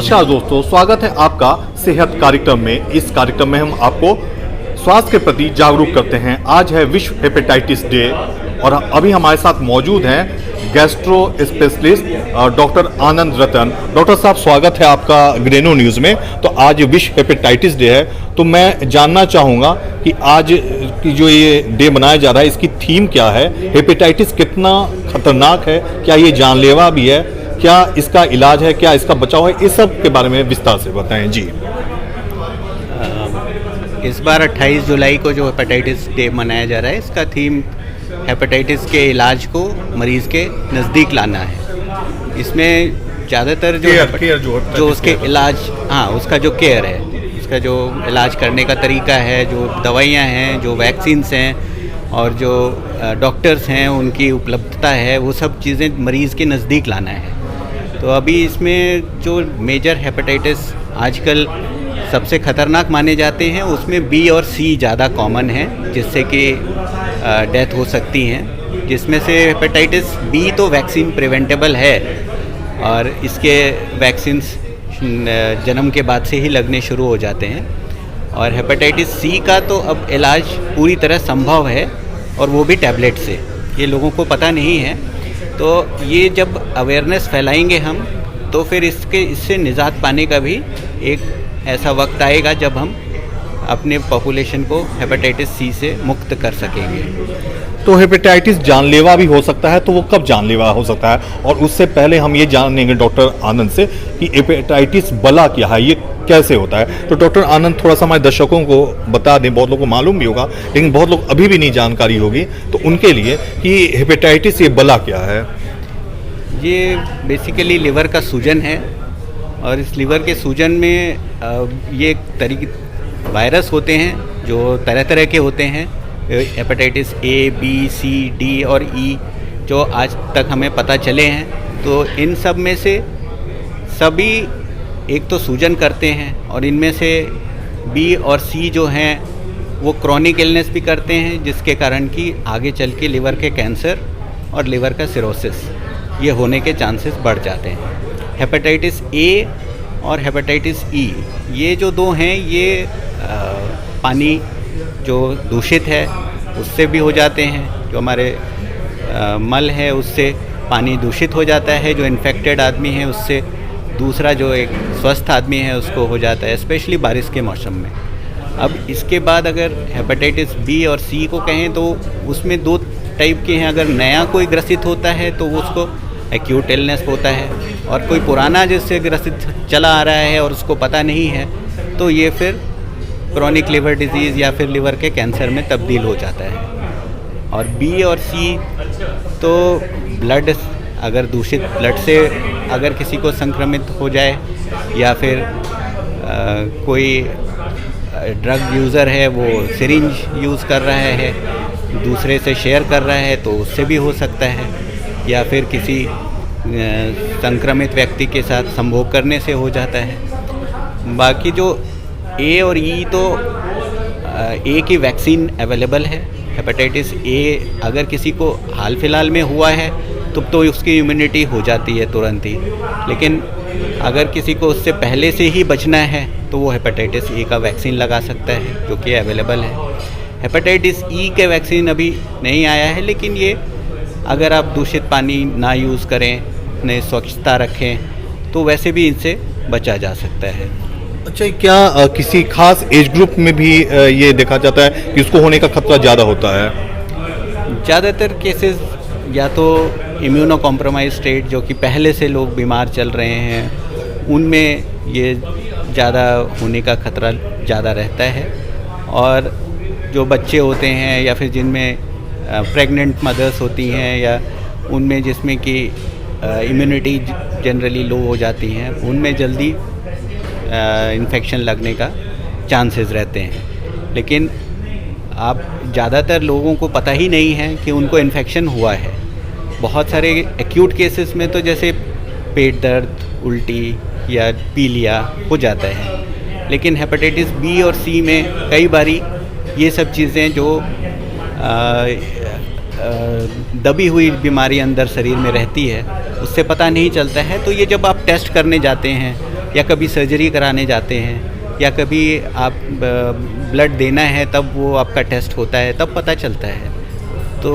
नमस्कार दोस्तों, स्वागत है आपका सेहत कार्यक्रम में। इस कार्यक्रम में हम आपको स्वास्थ्य के प्रति जागरूक करते हैं। आज है विश्व हेपेटाइटिस डे और अभी हमारे साथ मौजूद हैं गैस्ट्रो स्पेशलिस्ट डॉक्टर आनंद रतन। डॉक्टर साहब, स्वागत है आपका ग्रेनो न्यूज़ में। तो आज विश्व हेपेटाइटिस डे है, तो मैं जानना चाहूँगा कि आज की जो ये डे मनाया जा रहा है, इसकी थीम क्या है? हेपेटाइटिस कितना खतरनाक है, क्या ये जानलेवा भी है, क्या इसका इलाज है, क्या इसका बचाव है, इस सब के बारे में विस्तार से बताएं जी। इस बार 28 जुलाई को जो हेपेटाइटिस डे मनाया जा रहा है, इसका थीम हेपेटाइटिस के इलाज को मरीज़ के नज़दीक लाना है। इसमें ज़्यादातर जो उसके इलाज, उसका जो केयर है, उसका जो इलाज करने का तरीका है, जो दवाइयाँ हैं, जो वैक्सीन्स हैं और जो डॉक्टर्स हैं, उनकी उपलब्धता है, वो सब चीज़ें मरीज़ के नज़दीक लाना है। तो अभी इसमें जो मेजर हेपेटाइटिस आजकल सबसे ख़तरनाक माने जाते हैं, उसमें बी और सी ज़्यादा कॉमन है, जिससे कि डेथ हो सकती हैं। जिसमें से हेपेटाइटिस बी तो वैक्सीन प्रिवेंटेबल है और इसके वैक्सीन्स जन्म के बाद से ही लगने शुरू हो जाते हैं। और हेपेटाइटिस सी का तो अब इलाज पूरी तरह संभव है, और वो भी टैबलेट से। ये लोगों को पता नहीं है, तो ये जब अवेयरनेस फैलाएंगे हम, तो फिर इससे निजात पाने का भी एक ऐसा वक्त आएगा जब हम अपने पॉपुलेशन को हेपेटाइटिस सी से मुक्त कर सकेंगे। तो हेपेटाइटिस जानलेवा भी हो सकता है, तो वो कब जानलेवा हो सकता है? और उससे पहले हम ये जानेंगे डॉक्टर आनंद से कि हेपेटाइटिस बला क्या है, ये कैसे होता है। तो डॉक्टर आनंद, थोड़ा सा हमारे दर्शकों को बता दें। बहुत लोगों को मालूम भी होगा, लेकिन बहुत लोग अभी भी नहीं जानकारी होगी, तो उनके लिए कि हेपेटाइटिस ये बला क्या है। ये बेसिकली लिवर का सूजन है, और इस लिवर के सूजन में ये वायरस होते हैं जो तरह तरह के होते हैं। Hepatitis A, B, C, D और ई जो आज तक हमें पता चले हैं, तो इन सब में से सभी एक तो सूजन करते हैं, और इनमें से बी और सी जो हैं वो क्रॉनिक इलनेस भी करते हैं, जिसके कारण कि आगे चल के लिवर के कैंसर और लिवर का सिरोसिस ये होने के चांसेस बढ़ जाते हैं। हेपेटाइटिस ए और हेपेटाइटिस ई, ये जो दो हैं, ये पानी जो दूषित है उससे भी हो जाते हैं। जो हमारे मल है उससे पानी दूषित हो जाता है, जो इन्फेक्टेड आदमी है उससे। दूसरा जो एक स्वस्थ आदमी है उसको हो जाता है, स्पेशली बारिश के मौसम में। अब इसके बाद अगर हेपेटाइटिस बी और सी को कहें, तो उसमें दो टाइप के हैं। अगर नया कोई ग्रसित होता है तो उसको एक्यूट इलनेस होता है, और कोई पुराना जिससे ग्रसित चला आ रहा है और उसको पता नहीं है, तो ये फिर क्रॉनिक लिवर डिजीज़ या फिर लिवर के कैंसर में तब्दील हो जाता है। और बी और सी तो ब्लड, अगर दूषित ब्लड से अगर किसी को संक्रमित हो जाए, या फिर कोई ड्रग यूज़र है, वो सिरिंज यूज़ कर रहा है, दूसरे से शेयर कर रहा है, तो उससे भी हो सकता है। या फिर किसी संक्रमित व्यक्ति के साथ संभोग करने से हो जाता है। बाकी जो ए और ई, तो ए की वैक्सीन अवेलेबल है। हेपेटाइटिस ए अगर किसी को हाल फिलहाल में हुआ है तो उसकी इम्यूनिटी हो जाती है तुरंत ही, लेकिन अगर किसी को उससे पहले से ही बचना है तो वो हेपेटाइटिस ए का वैक्सीन लगा सकता है, जो कि अवेलेबल है। हेपेटाइटिस ई के वैक्सीन अभी नहीं आया है, लेकिन ये अगर आप दूषित पानी ना यूज़ करें, अपने स्वच्छता रखें, तो वैसे भी इनसे बचा जा सकता है। अच्छा, क्या किसी खास एज ग्रुप में भी ये देखा जाता है कि उसको होने का खतरा ज़्यादा होता है? ज़्यादातर केसेस या तो इम्यूनो कॉम्प्रोमाइज स्टेट, जो कि पहले से लोग बीमार चल रहे हैं, उनमें ये ज़्यादा होने का खतरा ज़्यादा रहता है। और जो बच्चे होते हैं, या फिर जिनमें प्रेग्नेंट मदर्स होती हैं, या उनमें जिसमें कि इम्यूनिटी जनरली लो हो जाती हैं, उनमें जल्दी इन्फेक्शन लगने का चांसेस रहते हैं। लेकिन आप ज़्यादातर लोगों को पता ही नहीं है कि उनको इन्फेक्शन हुआ है। बहुत सारे एक्यूट केसेस में तो जैसे पेट दर्द, उल्टी या पीलिया हो जाता है, लेकिन हेपेटाइटिस बी और सी में कई बारी ये सब चीज़ें जो दबी हुई बीमारी अंदर शरीर में रहती है, उससे पता नहीं चलता है। तो ये जब आप टेस्ट करने जाते हैं या कभी सर्जरी कराने जाते हैं, या कभी आप ब्लड देना है तब वो आपका टेस्ट होता है, तब पता चलता है। तो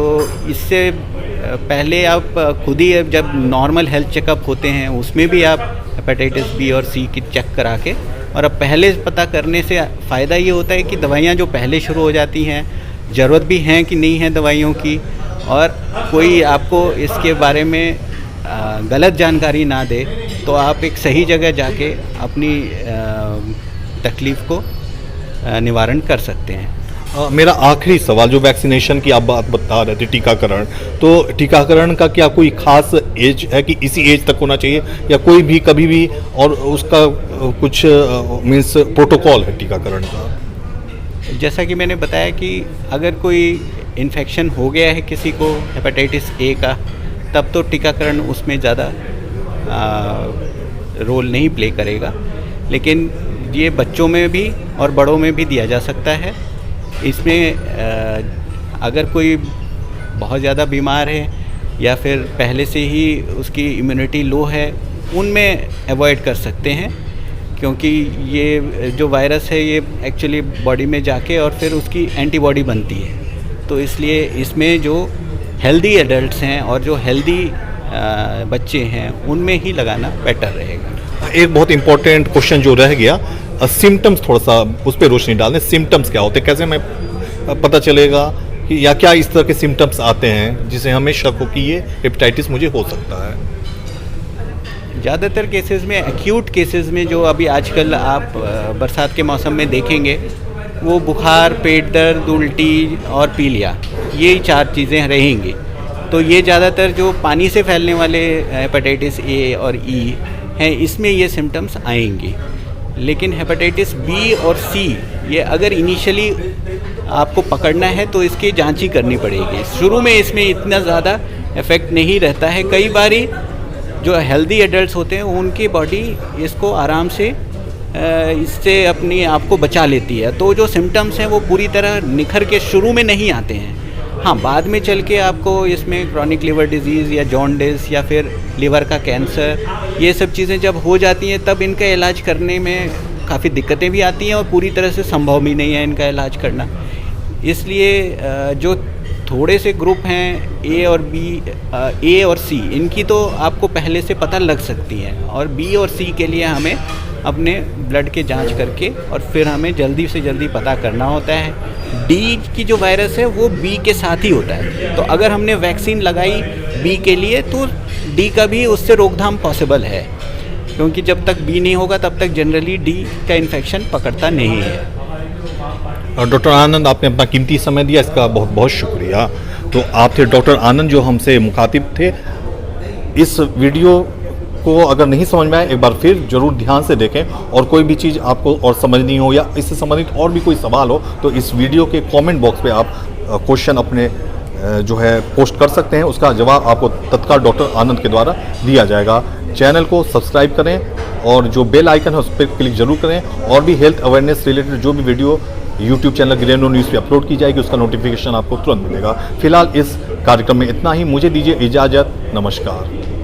इससे पहले आप खुद ही जब नॉर्मल हेल्थ चेकअप होते हैं उसमें भी आप हेपेटाइटिस बी और सी की चेक करा के, और अब पहले पता करने से फ़ायदा ये होता है कि दवाइयाँ जो पहले शुरू हो जाती हैं, ज़रूरत भी हैं कि नहीं है दवाइयों की, और कोई आपको इसके बारे में गलत जानकारी ना दे, तो आप एक सही जगह जाके अपनी तकलीफ़ को निवारण कर सकते हैं। मेरा आखिरी सवाल, जो वैक्सीनेशन की आप बात बता रहे थे, टीकाकरण, तो टीकाकरण का क्या कोई खास एज है कि इसी एज तक होना चाहिए, या कोई भी कभी भी, और उसका कुछ मीन्स प्रोटोकॉल है टीकाकरण का? जैसा कि मैंने बताया कि अगर कोई इन्फेक्शन हो गया है किसी को हेपेटाइटिस ए का, तब तो टीकाकरण उसमें ज़्यादा रोल नहीं प्ले करेगा, लेकिन ये बच्चों में भी और बड़ों में भी दिया जा सकता है। इसमें अगर कोई बहुत ज़्यादा बीमार है या फिर पहले से ही उसकी इम्यूनिटी लो है, उनमें अवॉइड कर सकते हैं, क्योंकि ये जो वायरस है ये एक्चुअली बॉडी में जाके और फिर उसकी एंटीबॉडी बनती है। तो इसलिए इसमें जो हेल्दी एडल्ट्स हैं और जो हेल्दी बच्चे हैं उनमें ही लगाना बेटर रहेगा। एक बहुत इंपॉर्टेंट क्वेश्चन जो रह गया, सिम्टम्स, थोड़ा सा उस पर रोशनी डाल दें। सिम्टम्स क्या होते हैं, कैसे हमें पता चलेगा कि, या क्या इस तरह के सिम्टम्स आते हैं जिसे हमें शक हो कि ये हेपेटाइटिस मुझे हो सकता है? ज़्यादातर केसेस में, एक्यूट केसेस में, जो अभी आजकल आप बरसात के मौसम में देखेंगे, वो बुखार, पेट दर्द, उल्टी और पीलिया, ये 4 चीज़ें रहेंगी। तो ये ज़्यादातर जो पानी से फैलने वाले हेपेटाइटिस ए और ई हैं, इसमें ये सिम्टम्स आएंगी। लेकिन हेपेटाइटिस बी और सी, ये अगर इनिशियली आपको पकड़ना है तो इसकी जांच ही करनी पड़ेगी। शुरू में इसमें इतना ज़्यादा इफ़ेक्ट नहीं रहता है। कई बारी जो हेल्दी एडल्ट्स होते हैं उनकी बॉडी इसको आराम से इससे अपनी आप को बचा लेती है, तो जो सिम्टम्स हैं वो पूरी तरह निखर के शुरू में नहीं आते हैं। हाँ, बाद में चल के आपको इसमें क्रॉनिक लिवर डिजीज़ या जॉन्डिस या फिर लिवर का कैंसर, ये सब चीज़ें जब हो जाती हैं तब इनका इलाज करने में काफ़ी दिक्कतें भी आती हैं और पूरी तरह से संभव भी नहीं है इनका इलाज करना। इसलिए जो थोड़े से ग्रुप हैं ए और बी, ए और सी, इनकी तो आपको पहले से पता लग सकती है, और बी और सी के लिए हमें अपने ब्लड के जांच करके और फिर हमें जल्दी से जल्दी पता करना होता है। डी की जो वायरस है वो बी के साथ ही होता है, तो अगर हमने वैक्सीन लगाई बी के लिए तो डी का भी उससे रोकथाम पॉसिबल है, क्योंकि जब तक बी नहीं होगा तब तक जनरली डी का इन्फेक्शन पकड़ता नहीं है। और डॉक्टर आनंद, आपने अपना कीमती समय दिया, इसका बहुत बहुत शुक्रिया। तो आप थे डॉक्टर आनंद जो हमसे मुखातिब थे। इस वीडियो को अगर नहीं समझ में आए, एक बार फिर जरूर ध्यान से देखें, और कोई भी चीज़ आपको और समझनी हो या इससे संबंधित और भी कोई सवाल हो तो इस वीडियो के कमेंट बॉक्स पे आप क्वेश्चन अपने जो है पोस्ट कर सकते हैं। उसका जवाब आपको तत्काल डॉक्टर आनंद के द्वारा दिया जाएगा। चैनल को सब्सक्राइब करें और जो बेल आइकन है उस पर क्लिक जरूर करें, और भी हेल्थ अवेयरनेस रिलेटेड जो भी video YouTube channel Greno news पे अपलोड की जाएगी उसका नोटिफिकेशन आपको तुरंत मिलेगा। फिलहाल इस कार्यक्रम में इतना ही, मुझे दीजिए इजाज़त, नमस्कार।